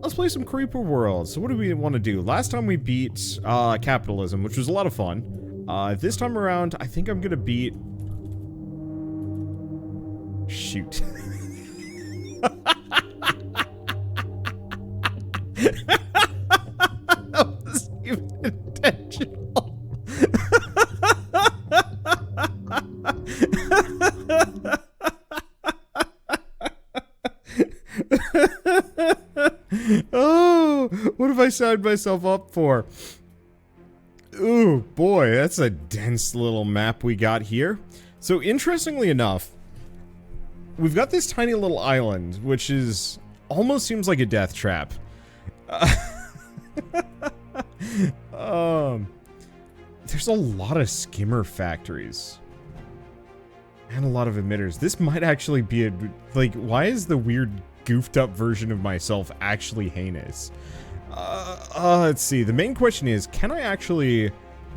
let's play some Creeper World. So what do we want to do? Last time we beat capitalism, which was a lot of fun. This time around, I think I'm gonna beat... Shoot. That wasn't even intentional. Oh, what have I signed myself up for? Ooh, boy, that's a dense little map we got here. So, interestingly enough, we've got this tiny little island, which is almost seems like a death trap. There's a lot of skimmer factories. And a lot of emitters. This might actually be a... Like, why is the weird, goofed up version of myself actually heinous? Let's see. The main question is, can I actually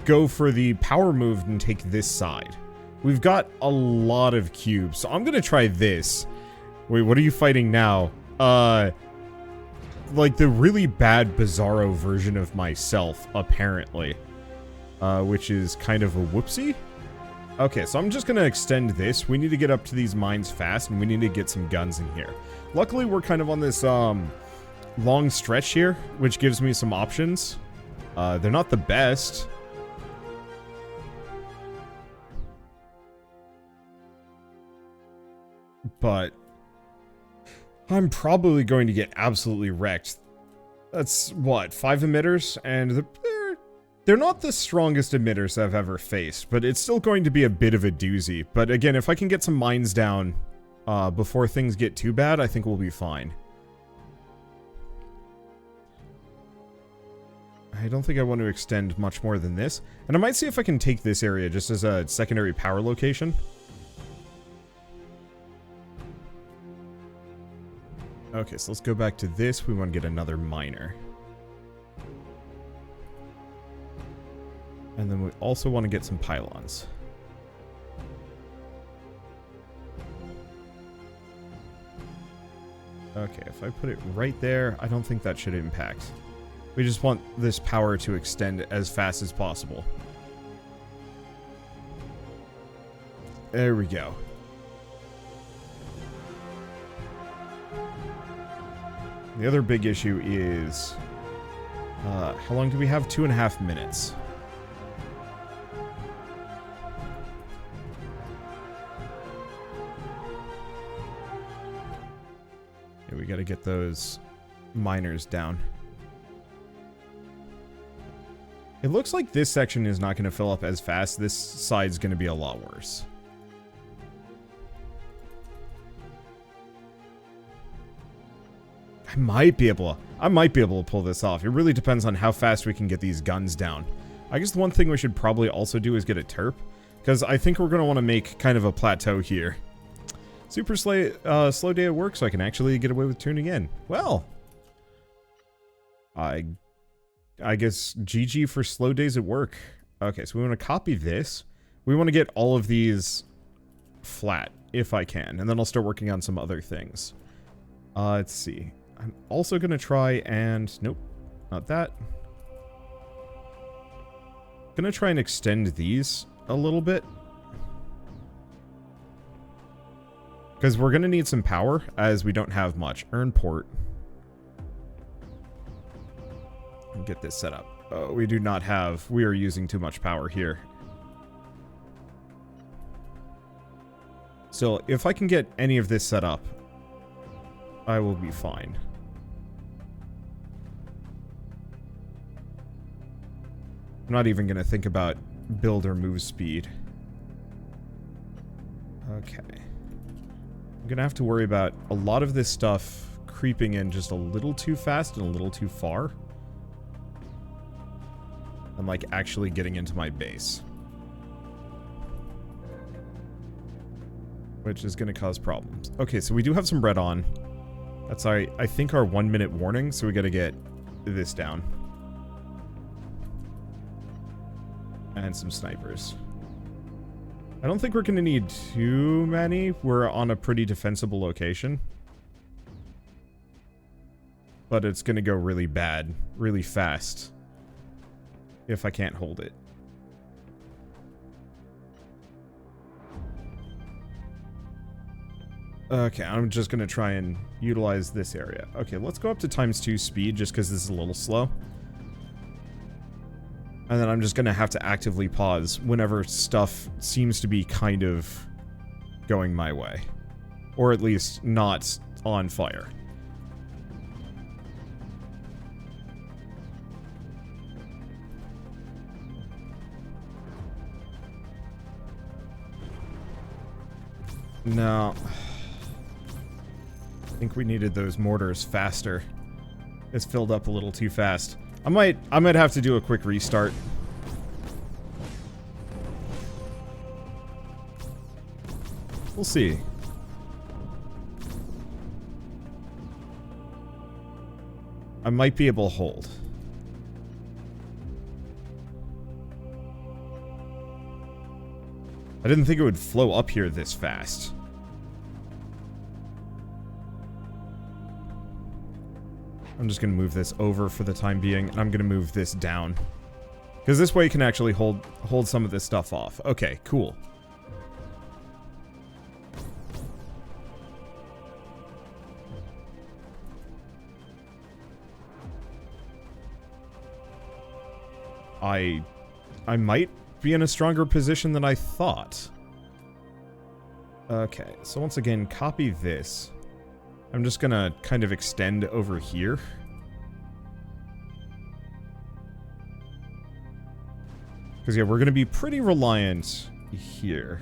go for the power move and take this side? We've got a lot of cubes, so I'm gonna try this. Wait, what are you fighting now? Like the really bad Bizarro version of myself, apparently. Which is kind of a whoopsie. Okay, so I'm just gonna extend this. We need to get up to these mines fast, and we need to get some guns in here. Luckily, we're kind of on this, long stretch here, which gives me some options. They're not the best. But I'm probably going to get absolutely wrecked. That's, what, 5 emitters? And they're not the strongest emitters I've ever faced, but it's still going to be a bit of a doozy. But again, if I can get some mines down before things get too bad, I think we'll be fine. I don't think I want to extend much more than this. And I might see if I can take this area just as a secondary power location. Okay, so let's go back to this. We want to get another miner. And then we also want to get some pylons. Okay, if I put it right there, I don't think that should impact. We just want this power to extend as fast as possible. There we go. The other big issue is... how long do we have? 2.5 minutes. Yeah, we gotta get those miners down. It looks like this section is not going to fill up as fast. This side's going to be a lot worse. I might be able to pull this off. It really depends on how fast we can get these guns down. I guess the one thing we should probably also do is get a terp, because I think we're going to want to make kind of a plateau here. Super slow day at work, so I can actually get away with tuning in. Well, I guess GG for slow days at work. Okay, so we want to copy this. We want to get all of these flat, if I can. And then I'll start working on some other things. Let's see. I'm also going to try and... Nope, not that. Going to try and extend these a little bit. Because we're going to need some power, as we don't have much. Earn port. Get this set up. We do not have... We are using too much power here. Still, if I can get any of this set up, I will be fine. I'm not even going to think about build or move speed. Okay. I'm going to have to worry about a lot of this stuff creeping in just a little too fast and a little too far. I'm like actually getting into my base. Which is going to cause problems. Okay, so we do have some red on. That's I think our 1 minute warning, so we got to get this down. And some snipers. I don't think we're going to need too many. We're on a pretty defensible location. but it's gonna go really bad, really fast, if I can't hold it. Okay, I'm just gonna try and utilize this area. Okay, let's go up to ×2 speed, just because this is a little slow. And then I'm just gonna have to actively pause whenever stuff seems to be kind of going my way. Or at least not on fire. No. I think we needed those mortars faster. It's filled up a little too fast. I might have to do a quick restart. We'll see. I might be able to hold. I didn't think it would flow up here this fast. I'm just going to move this over for the time being, and I'm going to move this down. Because this way you can actually hold some of this stuff off. Okay, cool. I might be in a stronger position than I thought. Okay, so once again, copy this. I'm just gonna kind of extend over here. Because, yeah, we're gonna be pretty reliant here.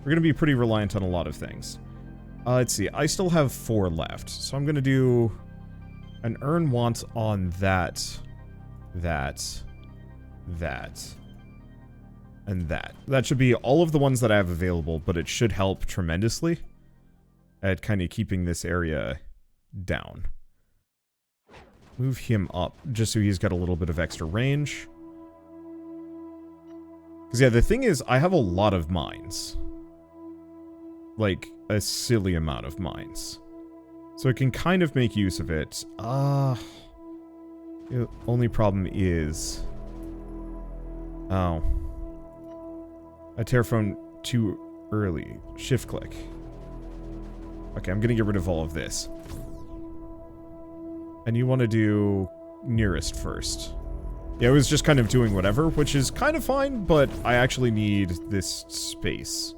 We're gonna be pretty reliant on a lot of things. Let's see, I still have 4 left. So I'm gonna do an earn want on that, and that. That should be all of the ones that I have available, but it should help tremendously at kind of keeping this area down. Move him up, just so he's got a little bit of extra range. Because, yeah, the thing is, I have a lot of mines. Like, a silly amount of mines. So I can kind of make use of it. The only problem is... Oh. I terraformed too early. Shift click. Okay, I'm gonna get rid of all of this. And you want to do nearest first. Yeah, I was just kind of doing whatever, which is kind of fine, but I actually need this space.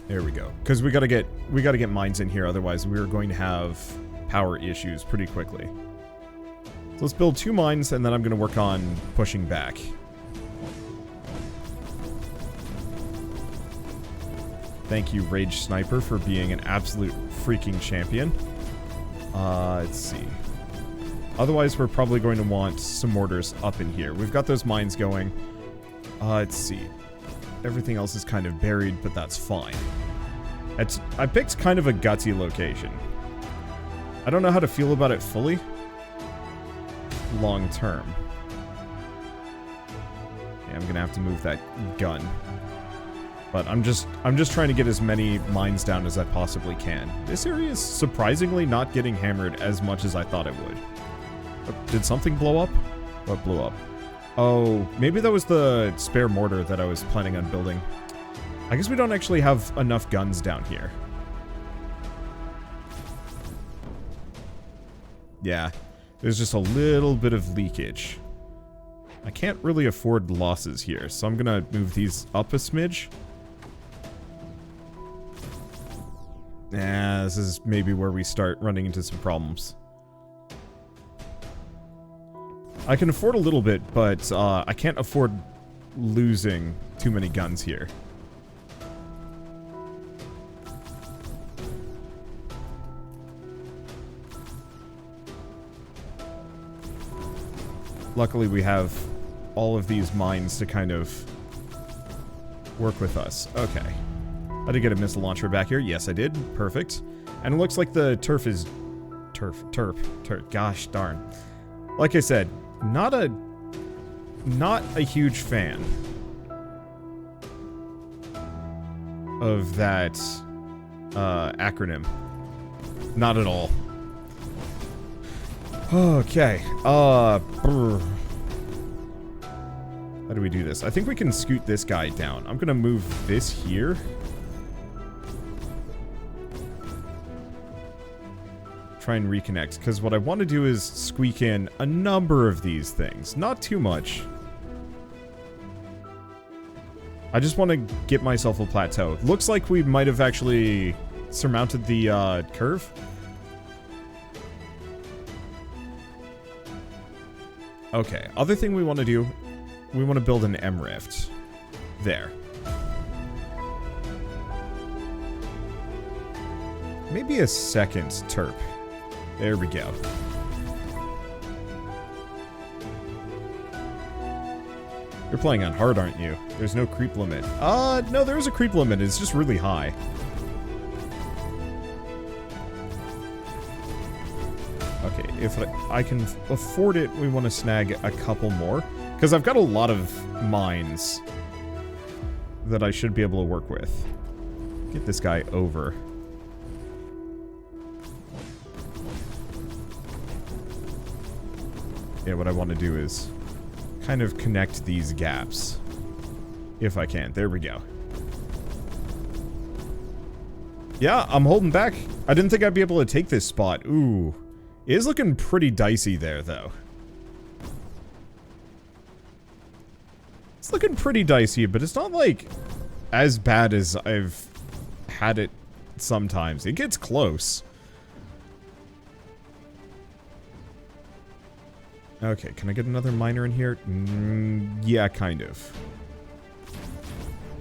There we go. Because we gotta get mines in here, otherwise we're going to have power issues pretty quickly. So let's build 2 mines, and then I'm gonna work on pushing back. Thank you, Rage Sniper, for being an absolute freaking champion. Let's see. Otherwise, we're probably going to want some mortars up in here. We've got those mines going. Let's see. Everything else is kind of buried, but that's fine. I picked kind of a gutsy location. I don't know how to feel about it fully. Long term. Yeah, I'm gonna have to move that gun. But I'm just trying to get as many mines down as I possibly can. This area is surprisingly not getting hammered as much as I thought it would. Did something blow up? What blew up? Oh, maybe that was the spare mortar that I was planning on building. I guess we don't actually have enough guns down here. Yeah, there's just a little bit of leakage. I can't really afford losses here, so I'm gonna move these up a smidge. Nah, this is maybe where we start running into some problems. I can afford a little bit, but I can't afford losing too many guns here. Luckily, we have all of these mines to kind of work with us. Okay. I did get a missile launcher back here. Yes, I did. Perfect. And it looks like the turf is... Turf. Gosh darn. Like I said, not a huge fan of that acronym. Not at all. Okay. How do we do this? I think we can scoot this guy down. I'm gonna move this here. Try and reconnect, because what I want to do is squeak in a number of these things. Not too much. I just want to get myself a plateau. Looks like we might have actually surmounted the curve. Okay, other thing we want to do, we want to build an M rift. There. Maybe a second terp. There we go. You're playing on hard, aren't you? There's no creep limit. No, there is a creep limit. It's just really high. Okay, if I can afford it, we want to snag a couple more. Because I've got a lot of mines that I should be able to work with. Get this guy over. Yeah, what I want to do is kind of connect these gaps. If I can. There we go. Yeah, I'm holding back. I didn't think I'd be able to take this spot. Ooh. It is looking pretty dicey there, though. It's looking pretty dicey, but it's not, like, as bad as I've had it sometimes. It gets close. Okay, can I get another miner in here? Yeah, kind of.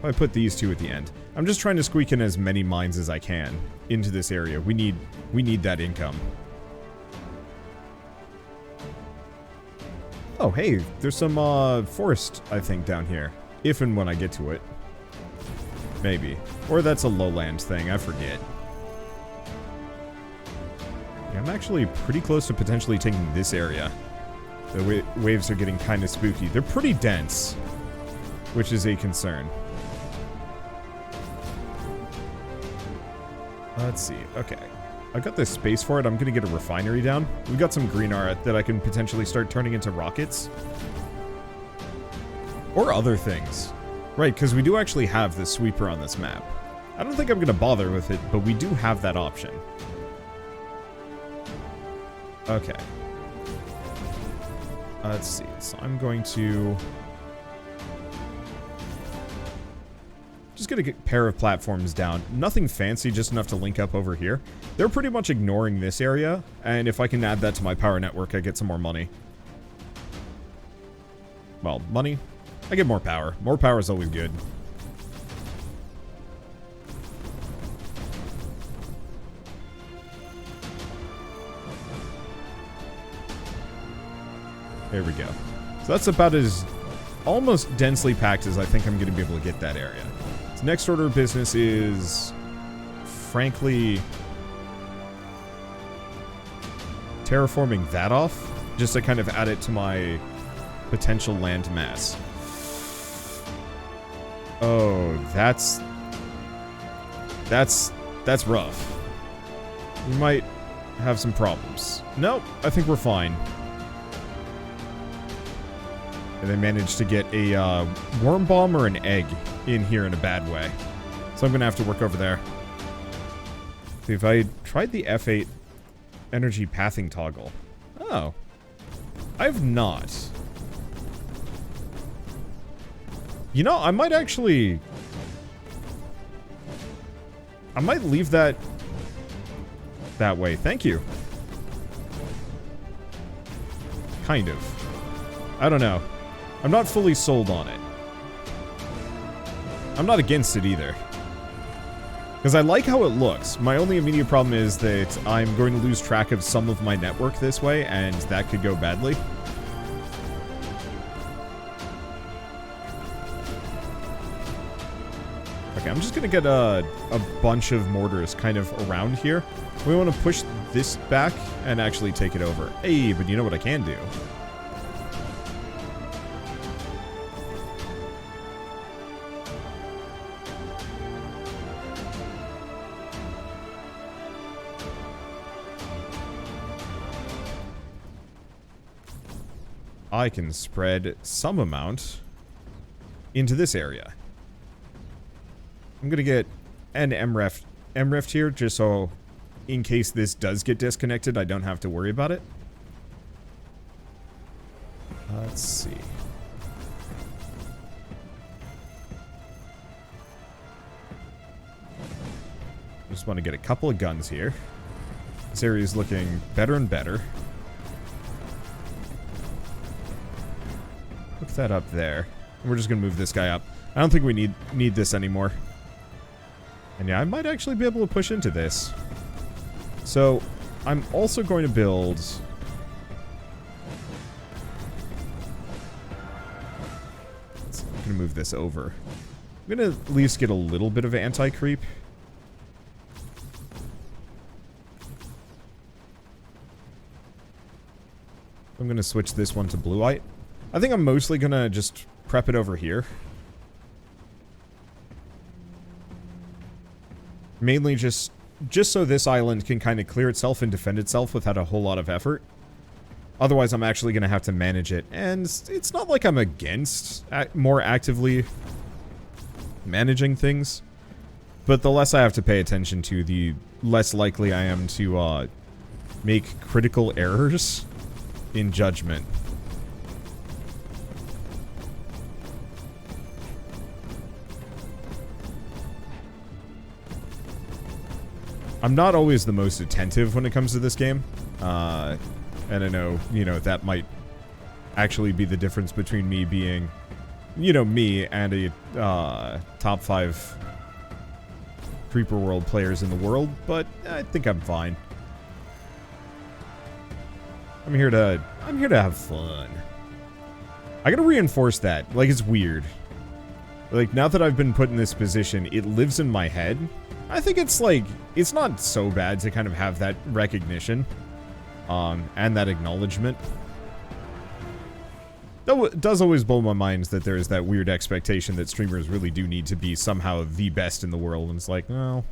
I put these two at the end. I'm just trying to squeak in as many mines as I can into this area. We need that income. Oh, hey, there's some forest, I think, down here. If and when I get to it. Maybe. Or that's a lowland thing, I forget. Yeah, I'm actually pretty close to potentially taking this area. The waves are getting kind of spooky. They're pretty dense, which is a concern. Let's see. Okay. I've got this space for it. I'm going to get a refinery down. We've got some green art that I can potentially start turning into rockets. Or other things. Right, because we do actually have the sweeper on this map. I don't think I'm going to bother with it, but we do have that option. Okay. Let's see. So I'm going to just get a pair of platforms down. Nothing fancy, just enough to link up over here. They're pretty much ignoring this area, and if I can add that to my power network, I get some more money. Well, money? I get more power. More power is always good. There we go. So that's about as almost densely packed as I think I'm going to be able to get that area. So next order of business is, frankly, terraforming that off, just to kind of add it to my potential land mass. Oh, that's rough. We might have some problems. Nope, I think we're fine. And they managed to get a worm bomb or an egg in here in a bad way. So I'm going to have to work over there. See, if I tried the F8 energy pathing toggle. Oh. I've not. You know, I might actually... I might leave that way. Thank you. Kind of. I don't know. I'm not fully sold on it. I'm not against it either. Because I like how it looks. My only immediate problem is that I'm going to lose track of some of my network this way, and that could go badly. Okay, I'm just going to get a bunch of mortars kind of around here. We want to push this back and actually take it over. Hey, but you know what I can do? I can spread some amount into this area. I'm going to get an MREF here, just so in case this does get disconnected, I don't have to worry about it. Let's see. Just want to get a couple of guns here. This area is looking better and better. Hook that up there. And we're just going to move this guy up. I don't think we need this anymore. And yeah, I might actually be able to push into this. So, I'm also going to build... I'm going to move this over. I'm going to at least get a little bit of anti-creep. I'm going to switch this one to blue-white. I think I'm mostly going to just prep it over here. Mainly just so this island can kind of clear itself and defend itself without a whole lot of effort. Otherwise, I'm actually going to have to manage it. And it's not like I'm against more actively managing things. But the less I have to pay attention to, the less likely I am to make critical errors in judgment. I'm not always the most attentive when it comes to this game. And I know, that might actually be the difference between me being, me and a top 5 Creeper World players in the world, but I think I'm fine. I'm here to have fun. I gotta reinforce that. Like, it's weird. Like, now that I've been put in this position, it lives in my head. I think it's like, it's not so bad to kind of have that recognition, and that acknowledgement. Though it does always blow my mind that there is that weird expectation that streamers really do need to be somehow the best in the world, and it's like, well,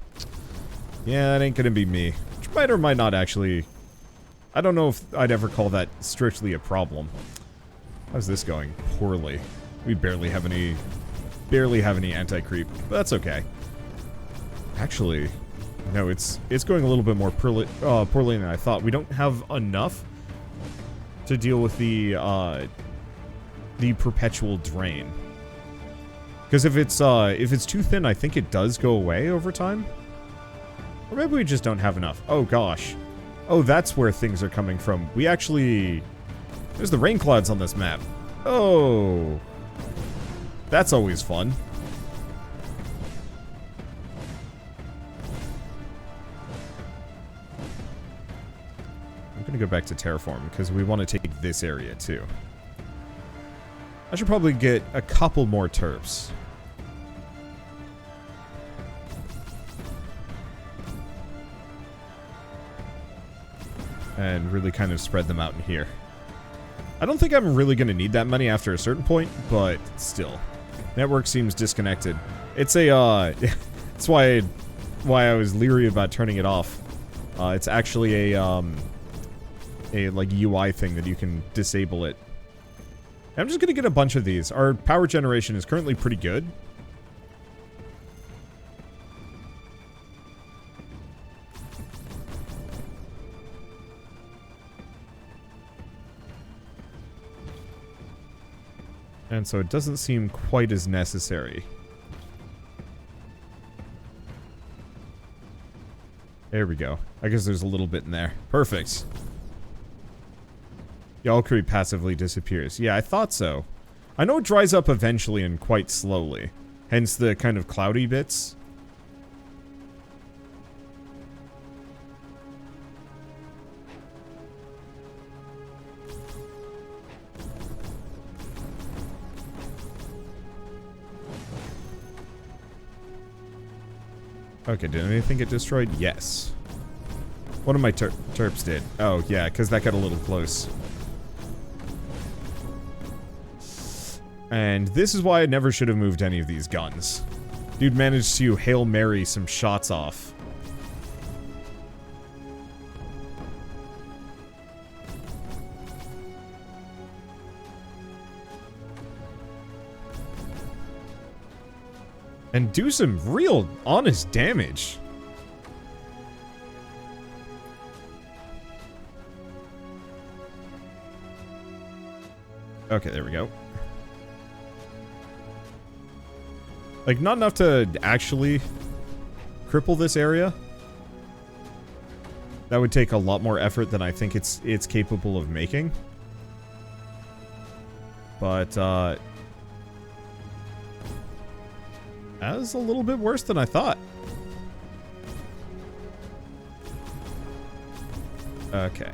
yeah, that ain't gonna be me. Which might or might not actually... I don't know if I'd ever call that strictly a problem. How's this going? Poorly. We barely have any anti-creep, but that's okay. Actually, no, it's going a little bit more poorly than I thought. We don't have enough to deal with the perpetual drain. Because if it's too thin, I think it does go away over time. Or maybe we just don't have enough. Oh gosh. Oh, that's where things are coming from. We actually... There's the rain clouds on this map. Oh. That's always fun. I'm gonna go back to terraform, because we want to take this area, too. I should probably get a couple more terps. And really kind of spread them out in here. I don't think I'm really going to need that many after a certain point, but still. Network seems disconnected. It's a, that's why I was leery about turning it off. It's actually a like UI thing that you can disable it. I'm just going to get a bunch of these. Our power generation is currently pretty good. And so it doesn't seem quite as necessary. There we go. I guess there's a little bit in there. Perfect. Y'all creep passively disappears. Yeah, I thought so. I know it dries up eventually and quite slowly. Hence the kind of cloudy bits. Okay, did anything get destroyed? Yes. One of my terps did. Oh, yeah, because that got a little close. And this is why I never should have moved any of these guns. Dude managed to Hail Mary some shots off. And do some real, honest damage. Okay, there we go. Like, not enough to actually cripple this area. That would take a lot more effort than I think it's capable of making. But, that was a little bit worse than I thought. Okay.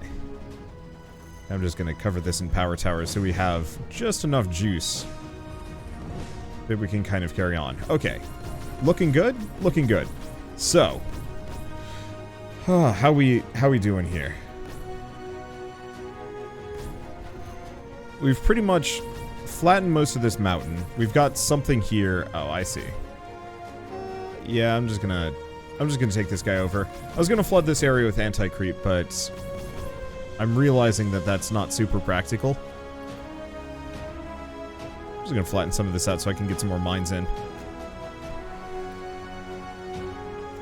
I'm just gonna cover this in power towers so we have just enough juice that we can kind of carry on. Okay. Looking good? Looking good. So, how we doing here? We've pretty much flattened most of this mountain. We've got something here. Oh, I see. Yeah, I'm just gonna take this guy over. I was gonna flood this area with anti-creep, but I'm realizing that that's not super practical. I'm just gonna flatten some of this out so I can get some more mines in.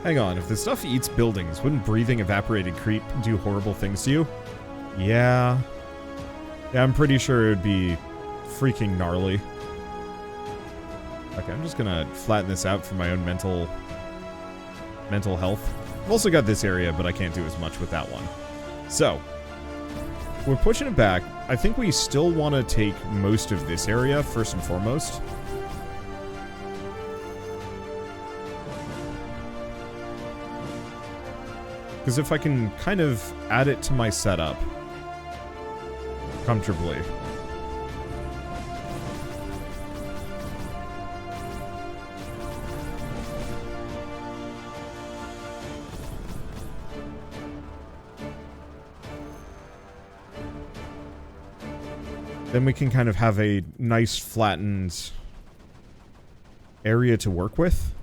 Hang on, if the stuff eats buildings, wouldn't breathing evaporated creep do horrible things to you? Yeah. Yeah, I'm pretty sure it would be freaking gnarly. Okay, I'm just gonna flatten this out for my own mental health. I've also got this area, but I can't do as much with that one. So, we're pushing it back. I think we still want to take most of this area, first and foremost. Because if I can kind of add it to my setup comfortably. Then we can kind of have a nice flattened area to work with.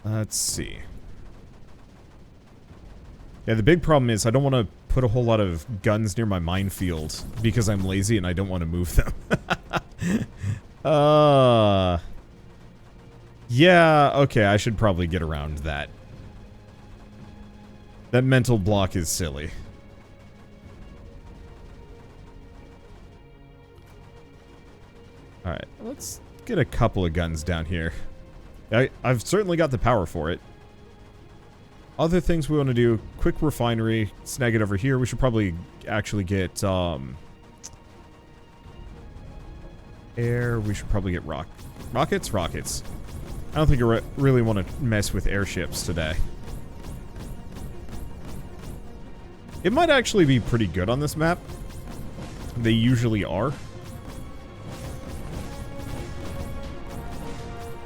Let's see. Yeah, the big problem is I don't want to put a whole lot of guns near my minefield because I'm lazy and I don't want to move them. Yeah, okay, I should probably get around that. That mental block is silly. Alright, let's get a couple of guns down here. I've certainly got the power for it. Other things we want to do, quick refinery, snag it over here. We should probably actually get, air. We should probably get rockets? Rockets. I don't think I really want to mess with airships today. It might actually be pretty good on this map. They usually are.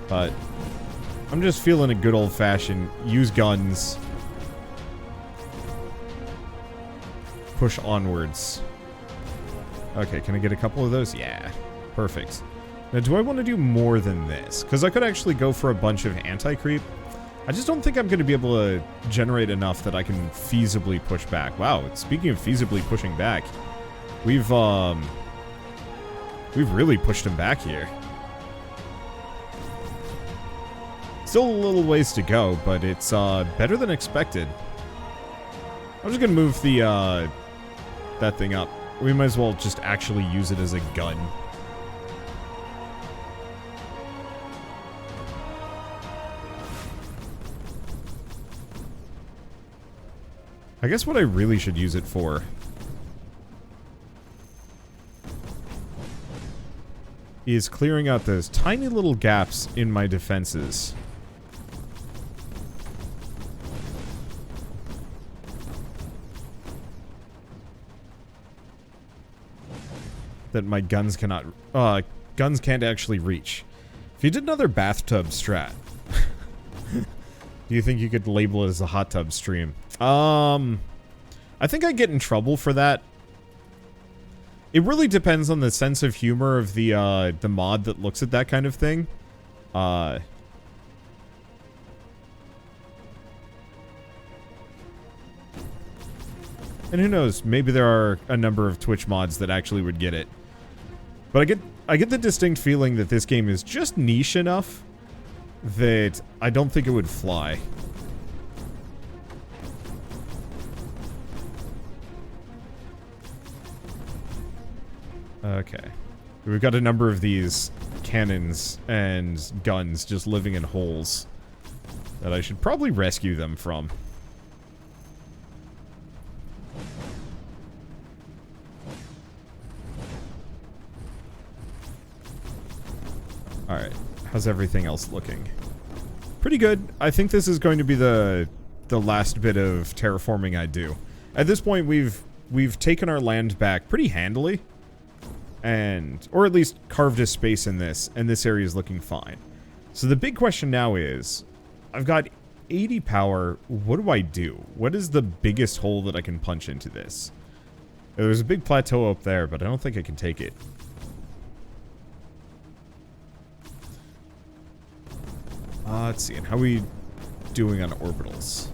But I'm just feeling a good old-fashioned use guns. Push onwards. Okay, can I get a couple of those? Yeah. Perfect. Now, do I want to do more than this? Because I could actually go for a bunch of anti-creep. I just don't think I'm going to be able to generate enough that I can feasibly push back. Wow, speaking of feasibly pushing back, we've really pushed him back here. Still a little ways to go, but it's better than expected. I'm just gonna move the that thing up. We might as well just actually use it as a gun. I guess what I really should use it for is clearing out those tiny little gaps in my defenses. That my guns cannot, guns can't actually reach. If you did another bathtub strat, do you think you could label it as a hot tub stream? I think I'd get in trouble for that. It really depends on the sense of humor of the mod that looks at that kind of thing. And who knows, maybe there are a number of Twitch mods that actually would get it. But I get the distinct feeling that this game is just niche enough that I don't think it would fly. Okay. We've got a number of these cannons and guns just living in holes that I should probably rescue them from. Alright, how's everything else looking? Pretty good. I think this is going to be the last bit of terraforming I do. At this point, we've taken our land back pretty handily. Or at least carved a space in this, and this area is looking fine. So the big question now is, I've got 80 power, what do I do? What is the biggest hole that I can punch into this? There's a big plateau up there, but I don't think I can take it. Let's see, and how are we doing on orbitals?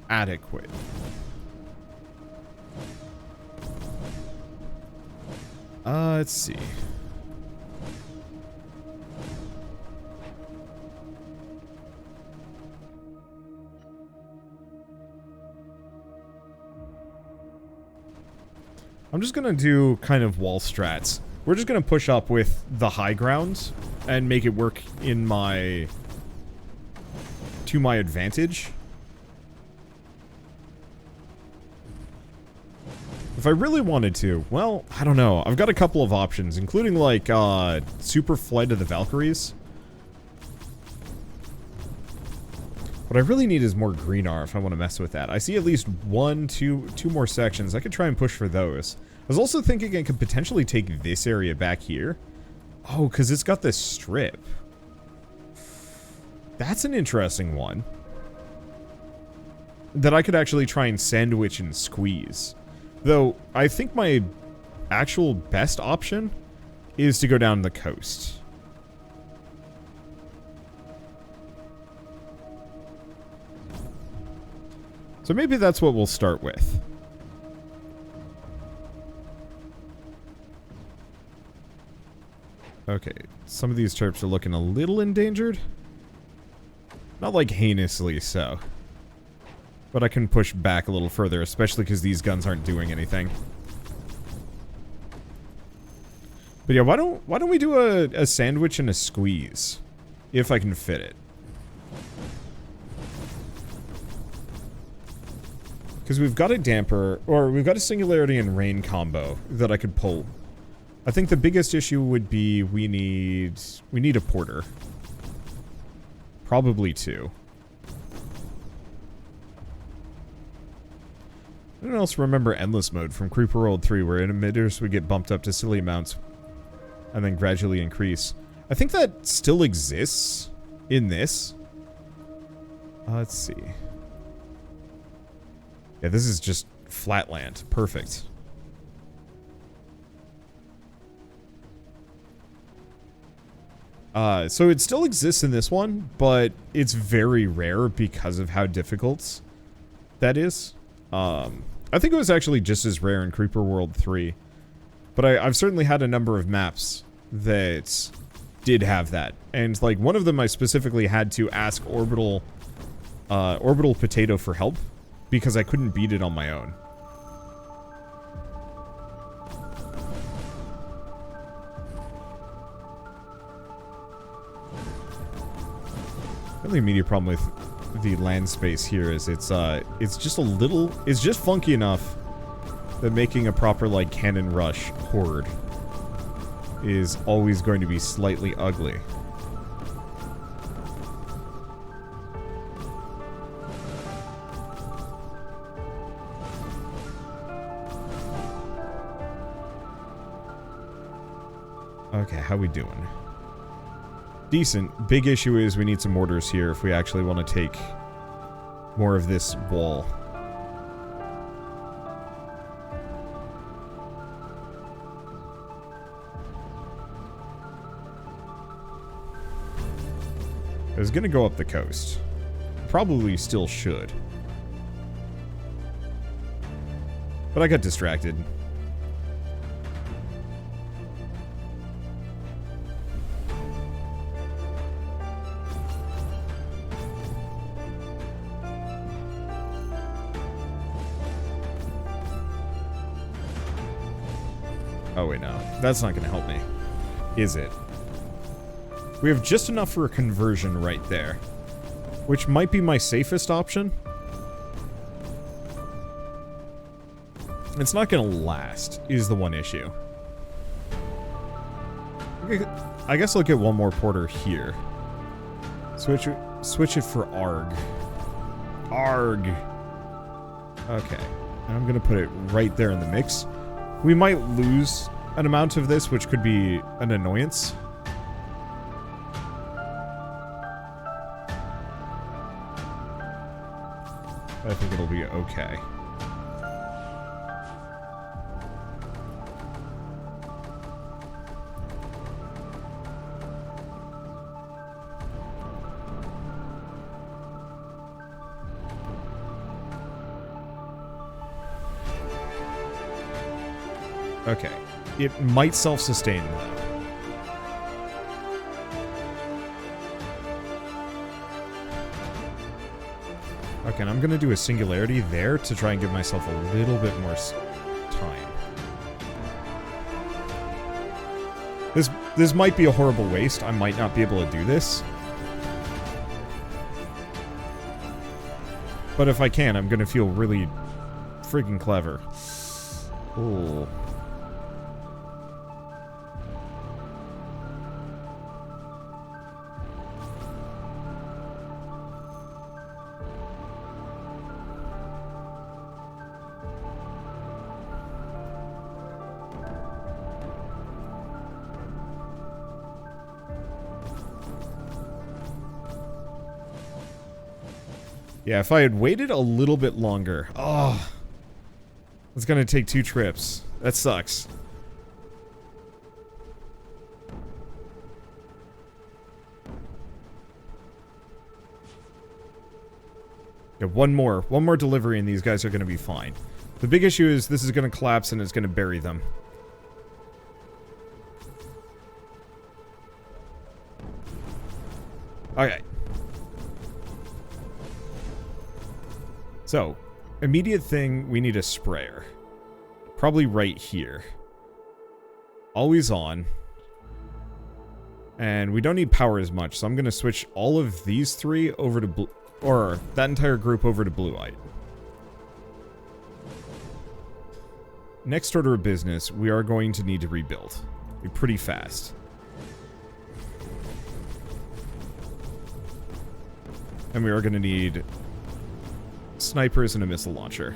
Adequate. Let's see. I'm just gonna do kind of wall strats. We're just gonna push up with the high ground and make it work in to my advantage. If I really wanted to, well, I don't know. I've got a couple of options, including like Super Flight of the Valkyries. What I really need is more greenar if I want to mess with that. I see at least two more sections. I could try and push for those. I was also thinking I could potentially take this area back here. Oh, because it's got this strip. That's an interesting one. That I could actually try and sandwich and squeeze. Though, I think my actual best option is to go down the coast. So maybe that's what we'll start with. Okay, some of these turps are looking a little endangered. Not like heinously so. But I can push back a little further, especially because these guns aren't doing anything. But yeah, why don't we do a sandwich and a squeeze? If I can fit it. Because we've got a damper, or we've got a singularity and rain combo that I could pull. I think the biggest issue would be we need a porter. Probably two. Anyone else remember Endless Mode from Creeper World 3, where emitters would get bumped up to silly amounts and then gradually increase? I think that still exists in this. Let's see. Yeah, this is just flatland. Perfect. So it still exists in this one, but it's very rare because of how difficult that is. I think it was actually just as rare in Creeper World 3. But I've certainly had a number of maps that did have that. And, like, one of them I specifically had to ask Orbital Potato for help because I couldn't beat it on my own. The only immediate problem with the land space here is it's just a little, it's just funky enough that making a proper, like, cannon rush horde is always going to be slightly ugly. Okay, how we doing? Decent. Big issue is we need some mortars here if we actually want to take more of this wall. I was gonna go up the coast. Probably still should. But I got distracted. Oh, wait, no. That's not going to help me. Is it? We have just enough for a conversion right there. Which might be my safest option. It's not going to last, is the one issue. Okay, I guess I'll get one more porter here. Switch it for ARG. ARG! Okay. And I'm going to put it right there in the mix. We might lose an amount of this, which could be an annoyance. I think it'll be okay. Okay. It might self-sustain, though. Okay, and I'm gonna do a singularity there to try and give myself a little bit more time. This might be a horrible waste. I might not be able to do this. But if I can, I'm gonna feel really freaking clever. Ooh. Yeah, if I had waited a little bit longer. Oh. It's gonna take 2 trips. That sucks. Yeah, one more delivery and these guys are gonna be fine. The big issue is this is gonna collapse and it's gonna bury them. Okay. So, immediate thing, we need a sprayer. Probably right here. Always on. And we don't need power as much, so I'm going to switch all of these 3 over to blue, or that entire group over to blue-eyed. Next order of business, we are going to need to rebuild. Pretty fast. And we are going to need snipers and a missile launcher.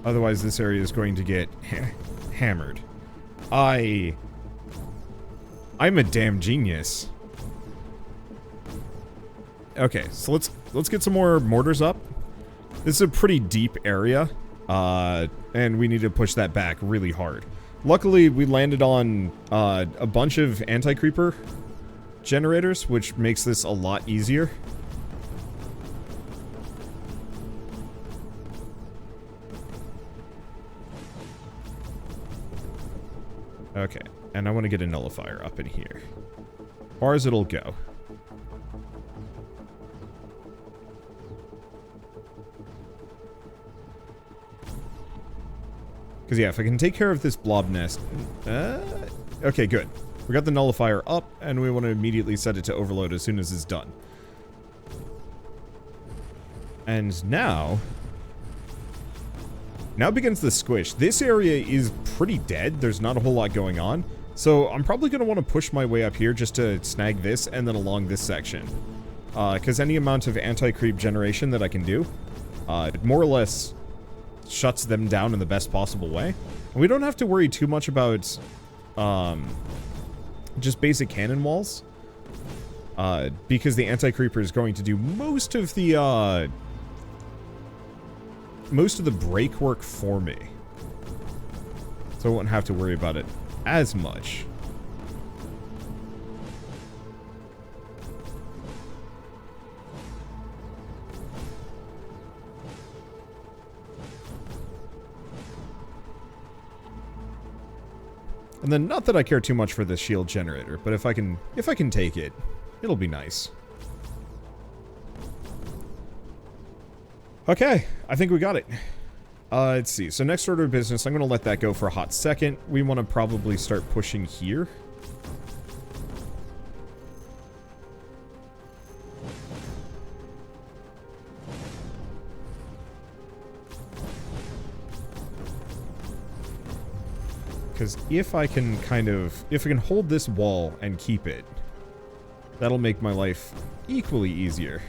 Otherwise, this area is going to get hammered. I'm a damn genius. Okay, so let's get some more mortars up. This is a pretty deep area, and we need to push that back really hard. Luckily, we landed on a bunch of anti-creeper generators, which makes this a lot easier. Okay, and I want to get a nullifier up in here. As far as it'll go. Because yeah, if I can take care of this blob nest... okay, good. We got the nullifier up, and we want to immediately set it to overload as soon as it's done. And now begins the squish. This area is pretty dead. There's not a whole lot going on. So I'm probably going to want to push my way up here just to snag this and then along this section. Because any amount of anti-creep generation that I can do, it more or less shuts them down in the best possible way. And we don't have to worry too much about just basic cannon walls, because the anti-creeper is going to do most of the break work for me, so I won't have to worry about it as much. And then, not that I care too much for this shield generator, but if I can take it, it'll be nice. Okay, I think we got it. Let's see. So next order of business, I'm going to let that go for a hot second. We want to probably start pushing here. Because if I can if I can hold this wall and keep it, that'll make my life equally easier.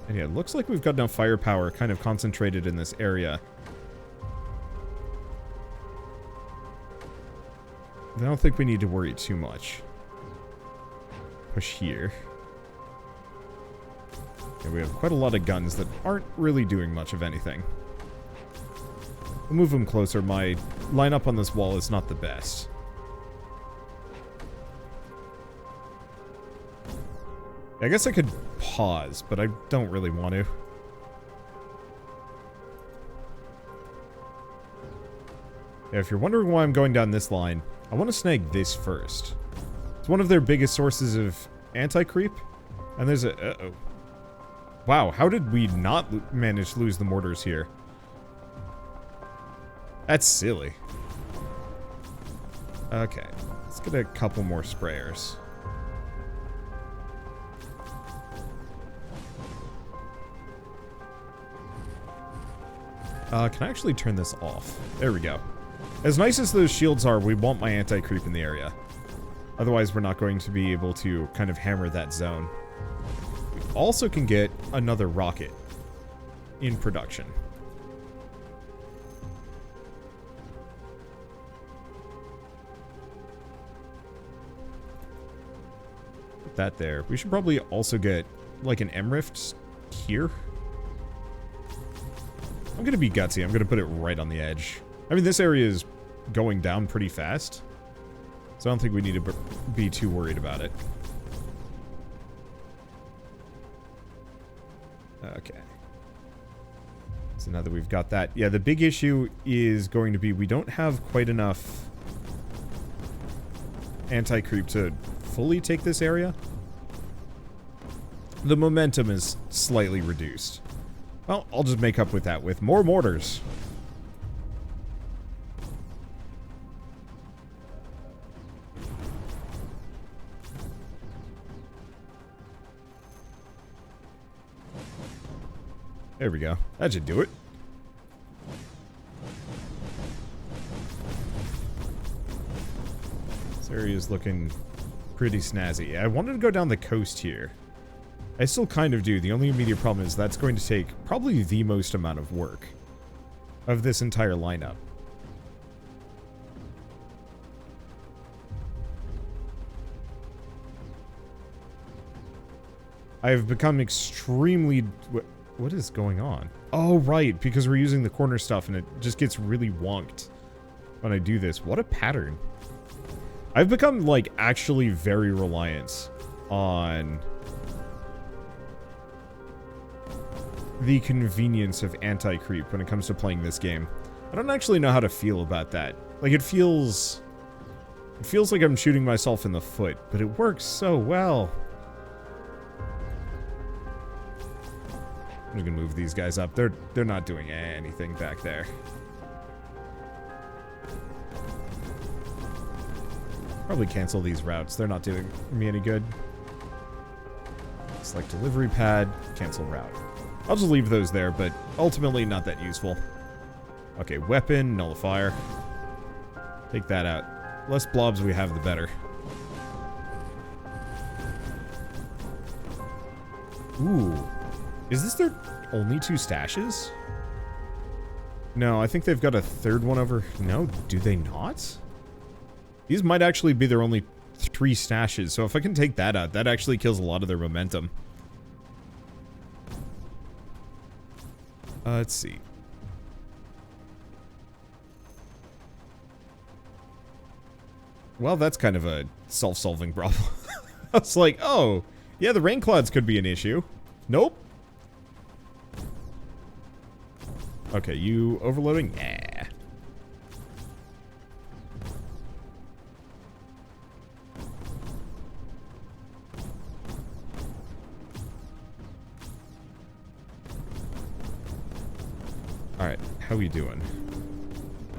And yeah, it looks like we've got enough firepower kind of concentrated in this area. I don't think we need to worry too much. Push here. Yeah, we have quite a lot of guns that aren't really doing much of anything. We'll move them closer. My lineup on this wall is not the best. I guess I could pause, but I don't really want to. Yeah, if you're wondering why I'm going down this line, I want to snag this first. It's one of their biggest sources of anti-creep. And there's a... Uh-oh. Wow, how did we not manage to lose the mortars here? That's silly. Okay, let's get a couple more sprayers. Can I actually turn this off? There we go. As nice as those shields are, we want my anti-creep in the area. Otherwise, we're not going to be able to kind of hammer that zone. We also can get another rocket in production. Put that there. We should probably also get, like, an M-Rift here. I'm going to be gutsy. I'm going to put it right on the edge. I mean, this area is going down pretty fast. So I don't think we need to be too worried about it. Okay. So now that we've got that. Yeah, the big issue is going to be we don't have quite enough anti-creep to fully take this area. The momentum is slightly reduced. Well, I'll just make up with that with more mortars. There we go. That should do it. This area is looking pretty snazzy. I wanted to go down the coast here. I still kind of do. The only immediate problem is that's going to take probably the most amount of work of this entire lineup. I have become extremely... What is going on? Oh, right, because we're using the corner stuff and it just gets really wonked when I do this. What a pattern. I've become, like, actually very reliant on the convenience of anti-creep when it comes to playing this game. I don't actually know how to feel about that. Like, it feels like I'm shooting myself in the foot, but it works so well. I'm just gonna move these guys up. They're not doing anything back there. Probably cancel these routes. They're not doing me any good. Select delivery pad, cancel route. I'll just leave those there, but ultimately not that useful. Okay, weapon, nullifier. Take that out. Less blobs we have, the better. Ooh. Is this their only 2 stashes? No, I think they've got a third one over... No, do they not? These might actually be their only 3 stashes, so if I can take that out, that actually kills a lot of their momentum. Let's see. Well, that's kind of a self-solving problem. I was like, oh, yeah, the rain clouds could be an issue. Nope. Okay, you overloading? Yeah. Alright, how we doing?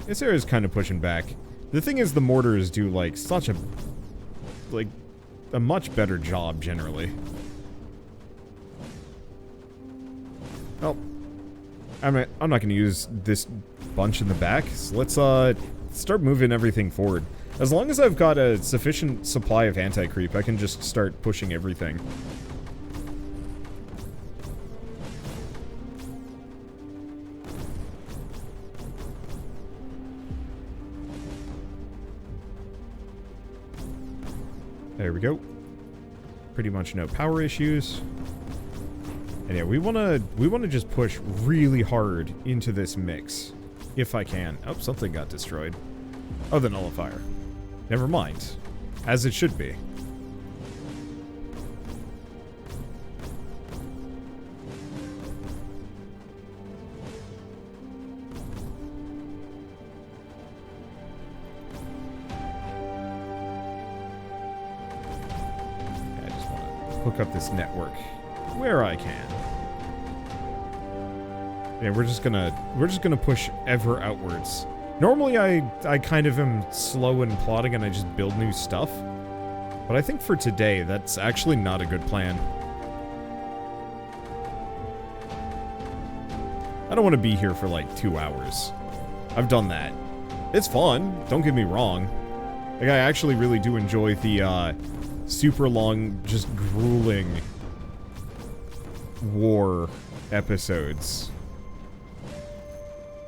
This area's kind of pushing back. The thing is, the mortars do, like, such a... like, a much better job, generally. Well, I'm not going to use this bunch in the back, so let's, start moving everything forward. As long as I've got a sufficient supply of anti-creep, I can just start pushing everything. There we go. Pretty much no power issues. And yeah, we wanna just push really hard into this mix. If I can. Oh, something got destroyed. Oh, the nullifier. Never mind. As it should be. Hook up this network where I can. Yeah, we're just gonna push ever outwards. Normally I kind of am slow in plotting and I just build new stuff. But I think for today that's actually not a good plan. I don't want to be here for like 2 hours. I've done that. It's fun, don't get me wrong. Like, I actually really do enjoy the super long, just grueling war episodes.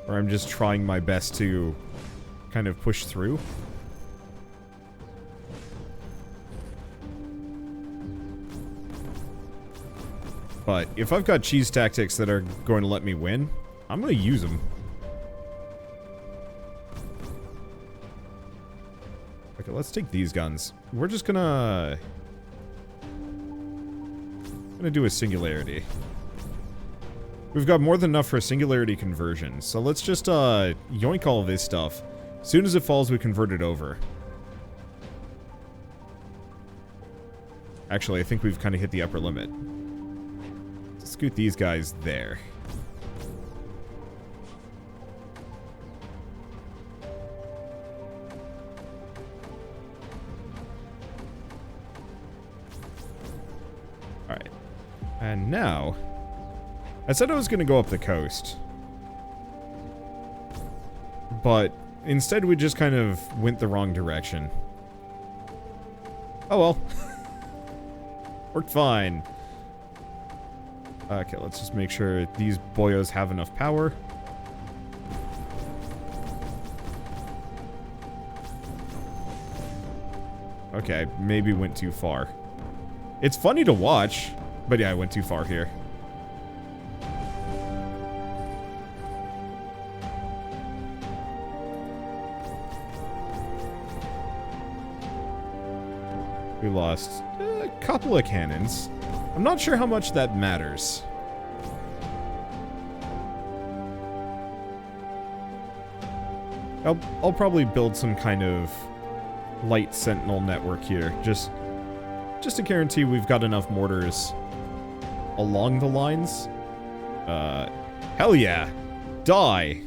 Where I'm just trying my best to kind of push through. But if I've got cheese tactics that are going to let me win, I'm going to use them. Okay, let's take these guns. We're just gonna do a singularity. We've got more than enough for a singularity conversion, so let's just yoink all of this stuff. As soon as it falls, we convert it over. Actually, I think we've kind of hit the upper limit. Let's scoot these guys there. Alright. And now, I said I was going to go up the coast. But instead we just kind of went the wrong direction. Oh well. Worked fine. Okay, let's just make sure these boyos have enough power. Okay, maybe went too far. It's funny to watch, but yeah, I went too far here. We lost a couple of cannons. I'm not sure how much that matters. I'll probably build some kind of light sentinel network here, just to guarantee we've got enough mortars along the lines. Hell yeah. Die.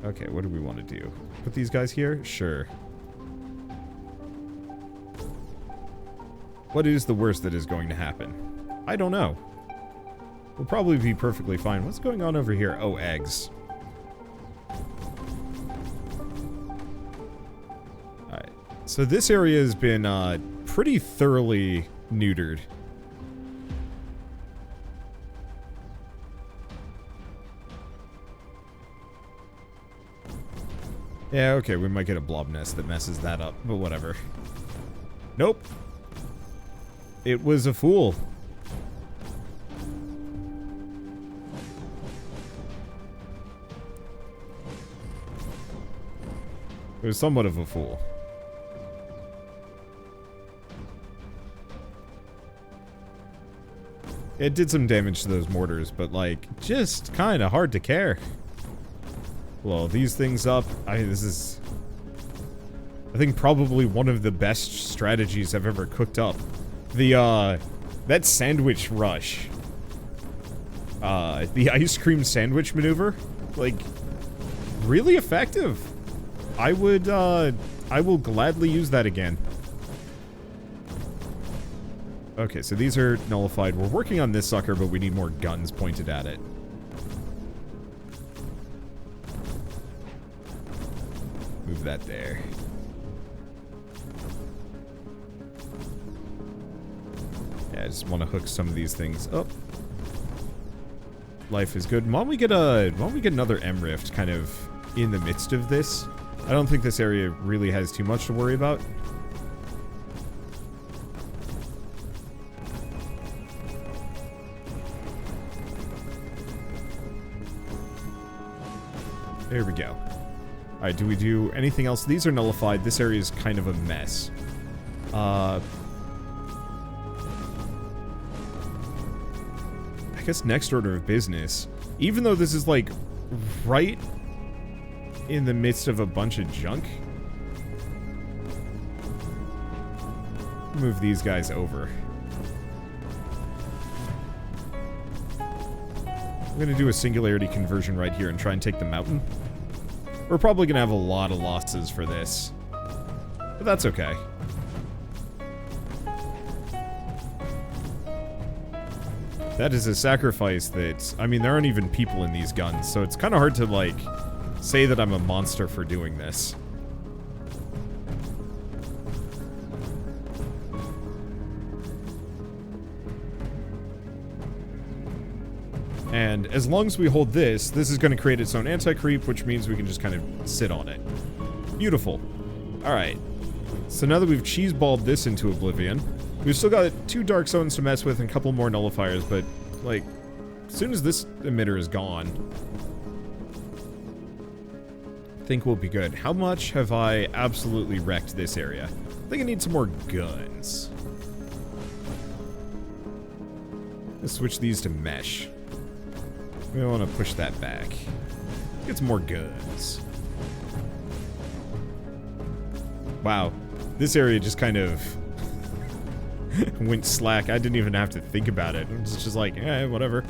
Okay, what do we want to do? Put these guys here? Sure. What is the worst that is going to happen? I don't know. We'll probably be perfectly fine. What's going on over here? Oh, eggs. Alright. So this area has been pretty thoroughly neutered. Yeah, okay, we might get a blob nest that messes that up, but whatever. Nope. It was a fool. It was somewhat of a fool. It did some damage to those mortars, but, like, just kind of hard to care. Blow these things up. This is, I think, probably one of the best strategies I've ever cooked up. That sandwich rush. The ice cream sandwich maneuver. Like, really effective. I will gladly use that again. Okay, so these are nullified. We're working on this sucker, but we need more guns pointed at it. Move that there. Yeah, I just want to hook some of these things up. Life is good. Why don't we get another M rift kind of in the midst of this? I don't think this area really has too much to worry about. There we go. Alright, do we do anything else? These are nullified. This area is kind of a mess. I guess next order of business. Even though this is, like, right in the midst of a bunch of junk. Move these guys over. I'm gonna do a singularity conversion right here and try and take the mountain. We're probably gonna have a lot of losses for this. But that's okay. That is a sacrifice that... I mean, there aren't even people in these guns, so it's kind of hard to, like, say that I'm a monster for doing this. And as long as we hold this, this is going to create its own anti-creep, which means we can just kind of sit on it. Beautiful. Alright. So now that we've cheeseballed this into oblivion, we've still got 2 dark zones to mess with and a couple more nullifiers, but, like, as soon as this emitter is gone, I think we'll be good. How much have I absolutely wrecked this area? I think I need some more guns. Let's switch these to mesh. We want to push that back. Get some more guns. Wow. This area just kind of went slack. I didn't even have to think about it. It was just like, eh, whatever.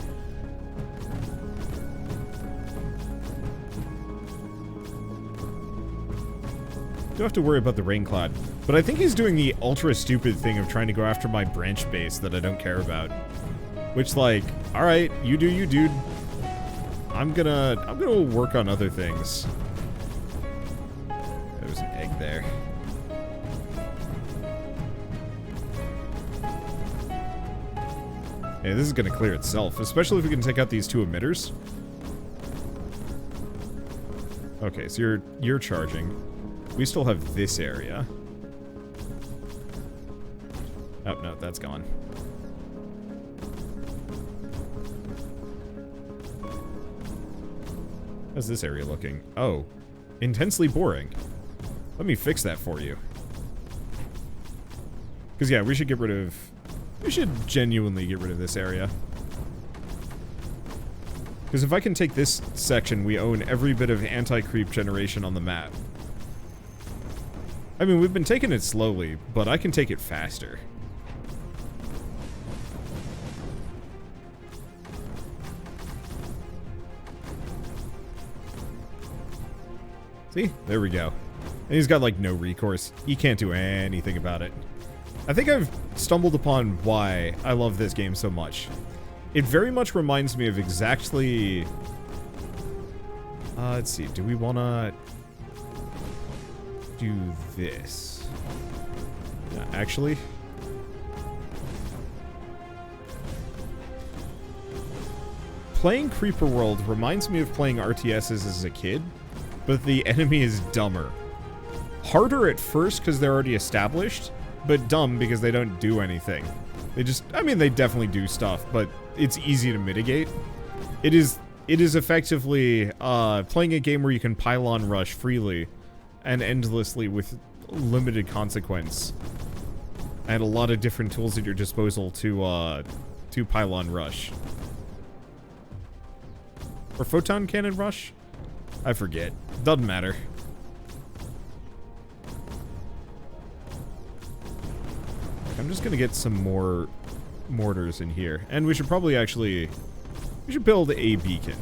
Don't have to worry about the rain cloud. But I think he's doing the ultra stupid thing of trying to go after my branch base that I don't care about. Which, like, alright, you do you, dude. I'm gonna work on other things. There was an egg there. Hey, this is gonna clear itself, especially if we can take out these 2 emitters. Okay, so you're charging. We still have this area. Oh, no, that's gone. How's this area looking? Oh, intensely boring. Let me fix that for you. Because, yeah, we should get rid of... We should genuinely get rid of this area. Because if I can take this section, we own every bit of anti-creep generation on the map. I mean, we've been taking it slowly, but I can take it faster. See? There we go. And he's got, like, no recourse. He can't do anything about it. I think I've stumbled upon why I love this game so much. It very much reminds me of exactly... let's see. Do we want to do this? Actually... Playing Creeper World reminds me of playing RTSs as a kid, but the enemy is dumber. Harder at first because they're already established, but dumb because they don't do anything. They just, I mean, they definitely do stuff, but it's easy to mitigate. It is effectively playing a game where you can pylon rush freely and endlessly with limited consequence, and a lot of different tools at your disposal to pylon rush. Or photon cannon rush? I forget. Doesn't matter. I'm just gonna get some more mortars in here. And we should probably actually... We should build a beacon.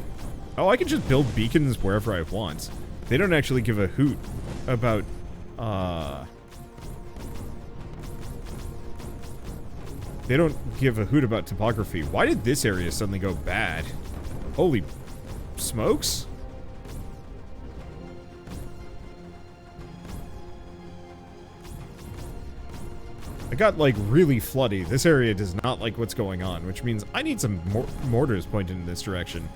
Oh, I can just build beacons wherever I want. They don't actually give a hoot about, They don't give a hoot about topography. Why did this area suddenly go bad? Holy smokes? It got, like, really floody. This area does not like what's going on, which means I need some mortars pointed in this direction.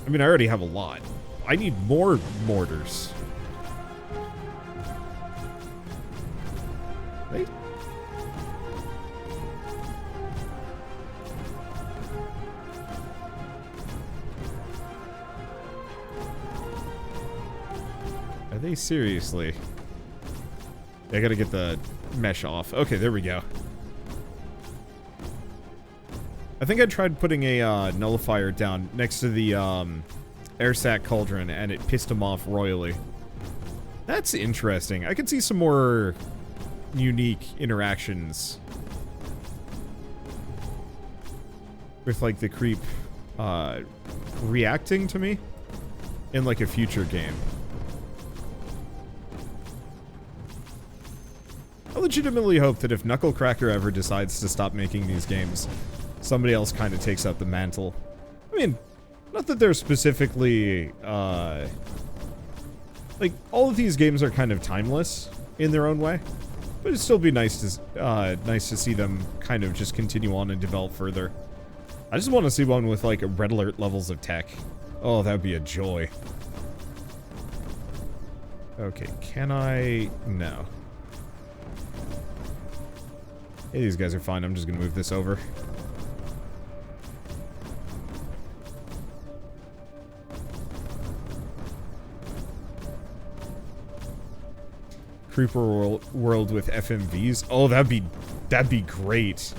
I mean, I already have a lot. I need more mortars. They... Are they seriously? I gotta get the mesh off. Okay, there we go. I think I tried putting a nullifier down next to the air sac cauldron, and it pissed him off royally. That's interesting. I could see some more unique interactions with, like, the creep reacting to me in, like, a future game. I legitimately hope that if Knucklecracker ever decides to stop making these games, somebody else kind of takes up the mantle. I mean, not that they're specifically, like, all of these games are kind of timeless in their own way, but it'd still be nice to see them kind of just continue on and develop further. I just want to see one with, like, red alert levels of tech. Oh, that would be a joy. Okay, can I? No. Hey, these guys are fine. I'm just gonna move this over. Creeper world with FMVs. Oh, that'd be great.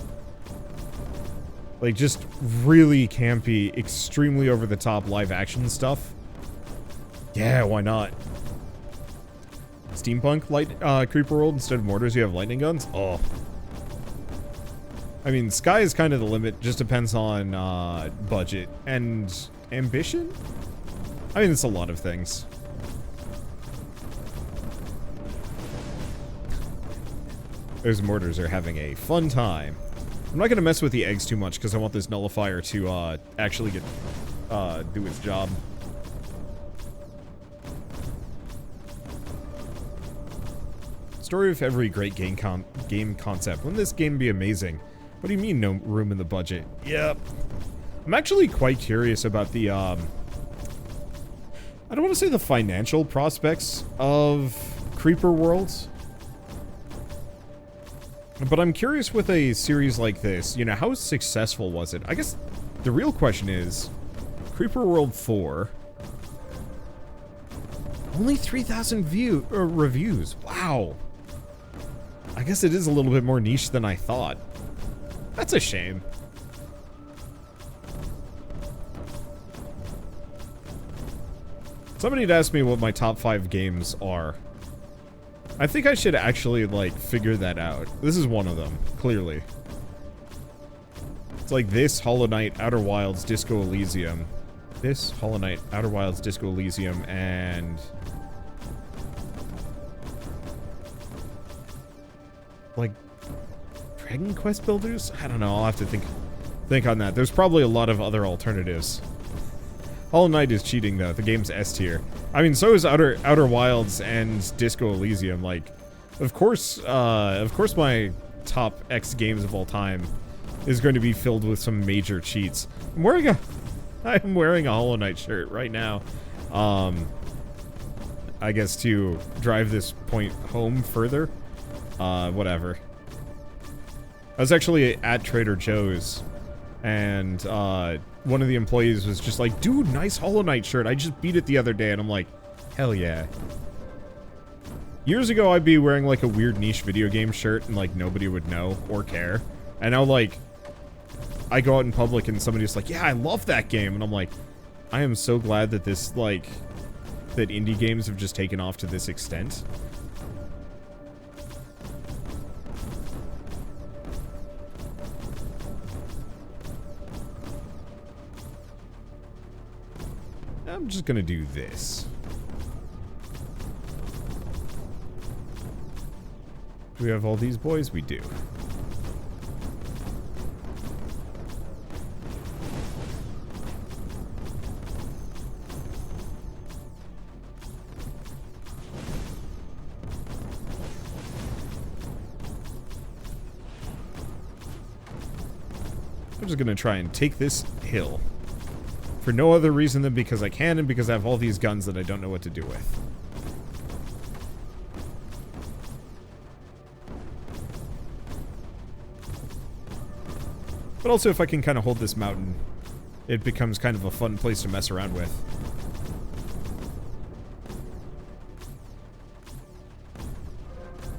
Like, just really campy, extremely over the top live action stuff. Yeah, why not? Steampunk creeper world, instead of mortars you have lightning guns. Oh. I mean, sky is kind of the limit, just depends on budget and ambition? I mean, it's a lot of things. Those mortars are having a fun time. I'm not going to mess with the eggs too much because I want this nullifier to actually get do its job. Story of every great game concept. Wouldn't this game be amazing? What do you mean, no room in the budget? Yep. I'm actually quite curious about the, I don't want to say the financial prospects of Creeper Worlds. But I'm curious with a series like this, you know, how successful was it? I guess the real question is, Creeper World 4... Only 3,000 reviews. Wow. I guess it is a little bit more niche than I thought. That's a shame. Somebody had asked me what my top 5 games are. I think I should actually, like, figure that out. This is one of them, clearly. It's like this, Hollow Knight, Outer Wilds, Disco Elysium. This, Hollow Knight, Outer Wilds, Disco Elysium, and... like... Dragon Quest Builders? I don't know, I'll have to think on that. There's probably a lot of other alternatives. Hollow Knight is cheating, though. The game's S tier. I mean, so is Outer Wilds and Disco Elysium. Like, of course my top X games of all time is going to be filled with some major cheats. I'm wearing a Hollow Knight shirt right now. I guess to drive this point home further. Whatever. I was actually at Trader Joe's, and one of the employees was just like, dude, nice Hollow Knight shirt. I just beat it the other day, and I'm like, hell yeah. Years ago, I'd be wearing, like, a weird niche video game shirt, and, like, nobody would know or care. And now, like, I go out in public, and somebody's like, yeah, I love that game. And I'm like, I am so glad that this, like, that indie games have just taken off to this extent. I'm just gonna do this. Do we have all these boys? We do. I'm just gonna try and take this hill. For no other reason than because I can and because I have all these guns that I don't know what to do with. But also if I can kind of hold this mountain, it becomes kind of a fun place to mess around with.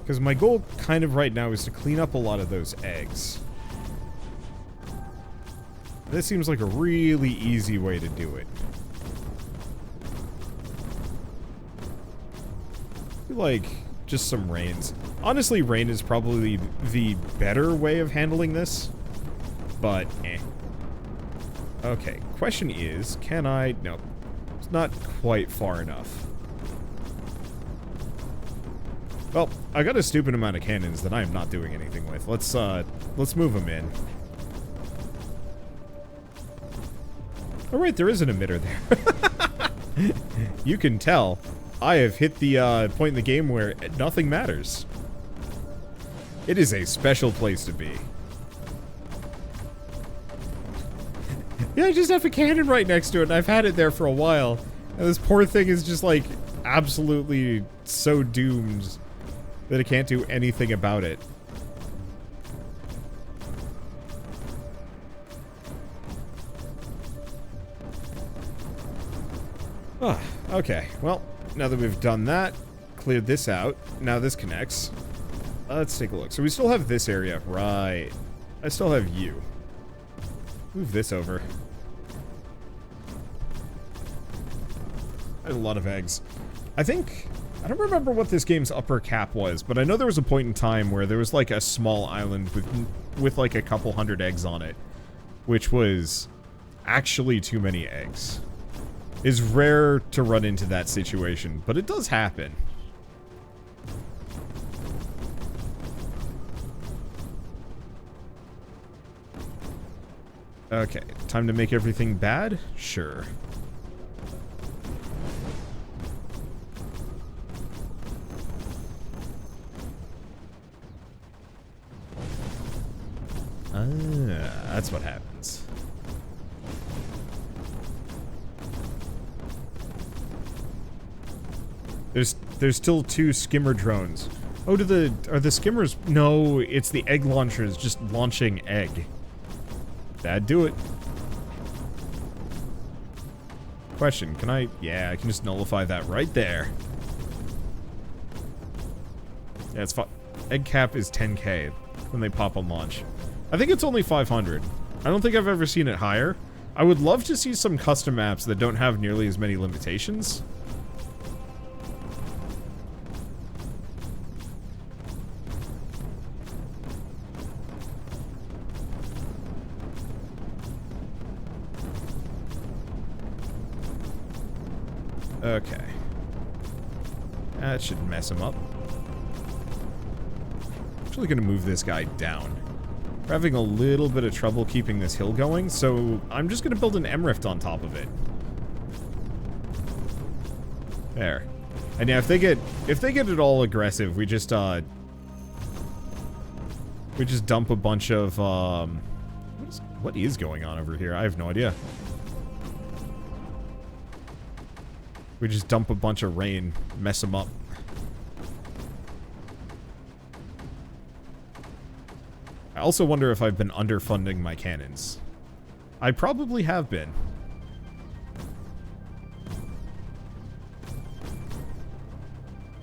Because my goal kind of right now is to clean up a lot of those eggs. This seems like a really easy way to do it. I feel like just some rains. Honestly, rain is probably the better way of handling this. But, eh. Okay, question is, can I... Nope. It's not quite far enough. Well, I got a stupid amount of cannons that I am not doing anything with. Let's move them in. Oh, right, there is an emitter there. You can tell. I have hit the point in the game where nothing matters. It is a special place to be. Yeah, I just have a cannon right next to it, and I've had it there for a while. And this poor thing is just, like, absolutely so doomed that it can't do anything about it. Oh, okay, well, now that we've done that, cleared this out, now this connects. Let's take a look. So we still have this area, right. I still have you. Move this over. I have a lot of eggs. I don't remember what this game's upper cap was, but I know there was a point in time where there was like a small island with like a couple hundred eggs on it, which was actually too many eggs. It's rare to run into that situation, but it does happen. Okay, time to make everything bad? Sure. That's what happens. There's still 2 skimmer drones. Oh, are the skimmers? No, it's the egg launchers just launching egg. That'd do it. Question, can I... Yeah, I can just nullify that right there. Yeah, it's fine. Egg cap is 10k when they pop on launch. I think it's only 500. I don't think I've ever seen it higher. I would love to see some custom maps that don't have nearly as many limitations. Okay. That should mess him up. I'm actually going to move this guy down. We're having a little bit of trouble keeping this hill going, so I'm just going to build an M-rift on top of it. There. And yeah, if they get it all aggressive, we just dump a bunch of what is going on over here? I have no idea. We just dump a bunch of rain, mess them up. I also wonder if I've been underfunding my cannons. I probably have been.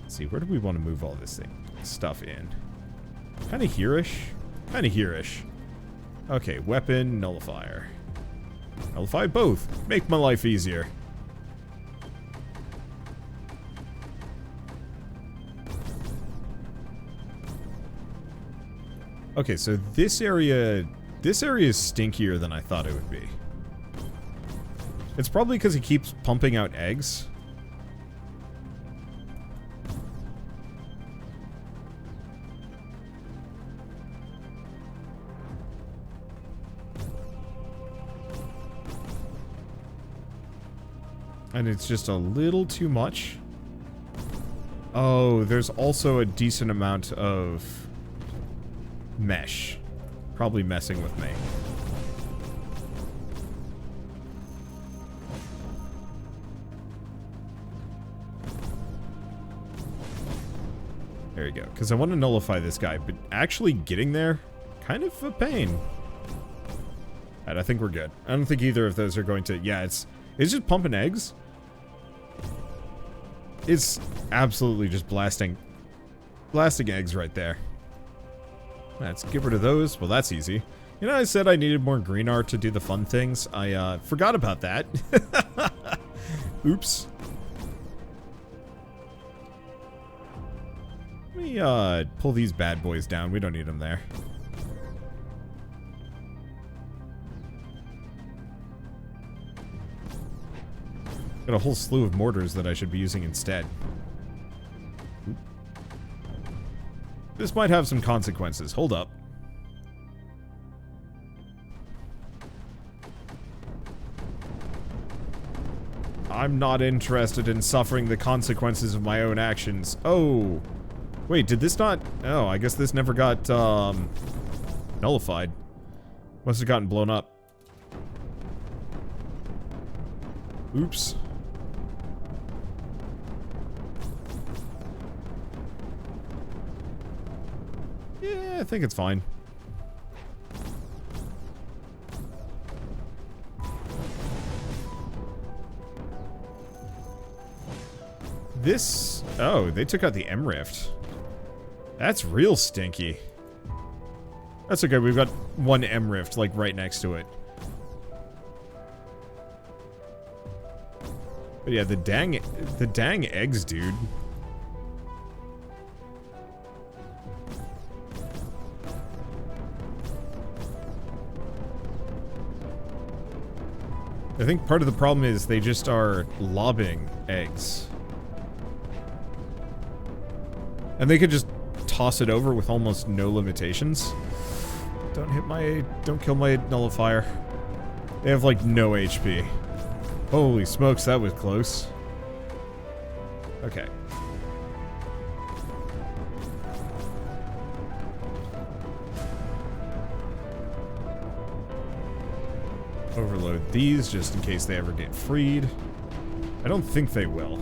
Let's see, where do we want to move all this stuff in? Kind of here-ish? Kind of here-ish. Okay, weapon, nullifier. Nullify both. Make my life easier. Okay, so this area is stinkier than I thought it would be. It's probably because he keeps pumping out eggs. And it's just a little too much. Oh, there's also a decent amount of mesh. Probably messing with me. There you go. Because I want to nullify this guy, but actually getting there, kind of a pain. Alright, I think we're good. I don't think either of those are going to... Yeah, it's just pumping eggs. It's absolutely just blasting eggs right there. Let's get rid of those. Well, that's easy. You know, I said I needed more green art to do the fun things. I forgot about that. Oops. Let me pull these bad boys down. We don't need them there. Got a whole slew of mortars that I should be using instead. Oop. This might have some consequences. Hold up. I'm not interested in suffering the consequences of my own actions. Oh. Wait, did this not... Oh, I guess this never got, nullified. Must have gotten blown up. Oops. Yeah, I think it's fine. This... Oh, they took out the M Rift. That's real stinky. That's okay, we've got one M Rift, like, right next to it. But yeah, the dang eggs, dude. I think part of the problem is they just are lobbing eggs. And they could just toss it over with almost no limitations. Don't kill my nullifier. They have like no HP. Holy smokes, that was close. Okay. Overload these just in case they ever get freed. I don't think they will.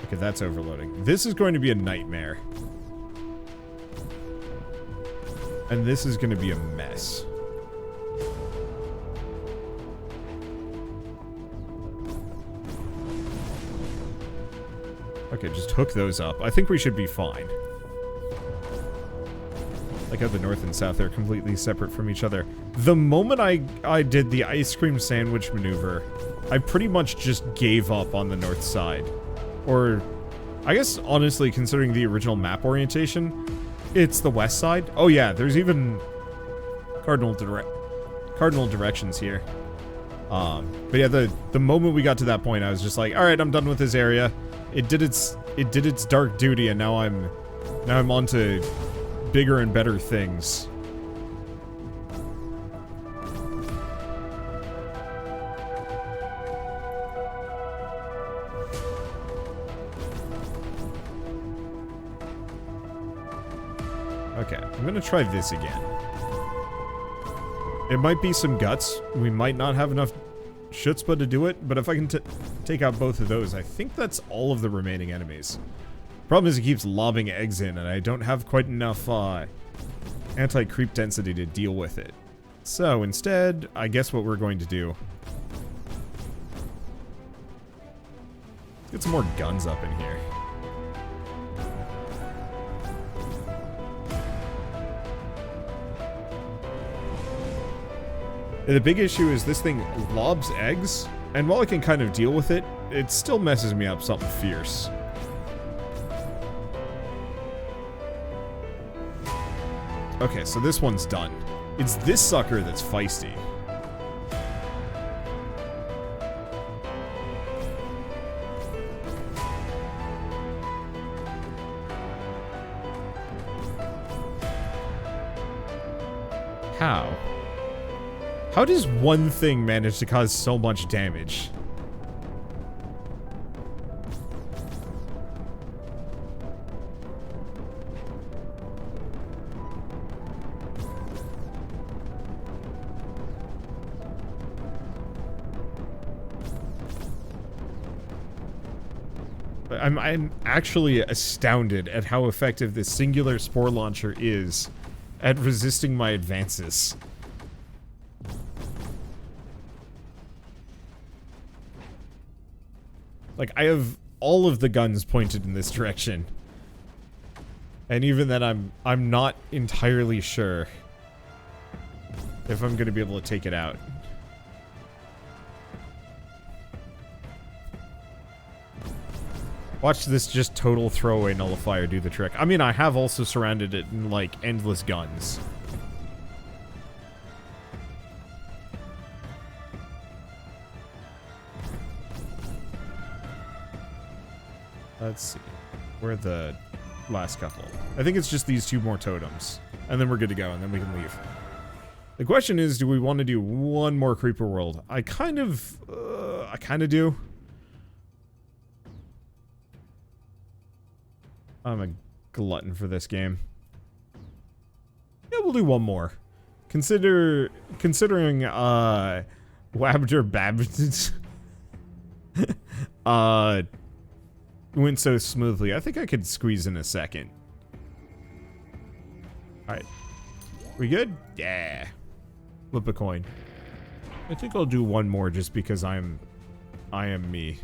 Okay, that's overloading. This is going to be a nightmare. And this is going to be a mess. Okay, just hook those up. I think we should be fine. Like how the north and south are completely separate from each other. The moment I did the ice cream sandwich maneuver, I pretty much just gave up on the north side. Or, I guess, honestly, considering the original map orientation, it's the west side. Oh yeah, there's even cardinal directions here. But yeah, the moment we got to that point, I was just like, all right, I'm done with this area. It did its dark duty, and now I'm on to bigger and better things. Okay, I'm gonna try this again. It might be some guts. We might not have enough chutzpah to do it, but if I can take out both of those, I think that's all of the remaining enemies. Problem is he keeps lobbing eggs in, and I don't have quite enough anti-creep density to deal with it. So instead, I guess what we're going to do... Get some more guns up in here. The big issue is this thing lobs eggs, and while I can kind of deal with it, it still messes me up something fierce. Okay, so this one's done. It's this sucker that's feisty. How? How does one thing manage to cause so much damage? I'm actually astounded at how effective this singular spore launcher is at resisting my advances. Like, I have all of the guns pointed in this direction. And even then, I'm not entirely sure if I'm gonna be able to take it out. Watch this just total throwaway nullifier do the trick. I mean, I have also surrounded it in, like, endless guns. Let's see. Where are the last couple? I think it's just these two more totems. And then we're good to go, and then we can leave. The question is, do we want to do one more Creeper World? I kind of do. I'm a glutton for this game. Yeah, we'll do one more. Considering, Wabder Babbage, went so smoothly, I think I could squeeze in a second. Alright. We good? Yeah. Flip a coin. I think I'll do one more just because I am me.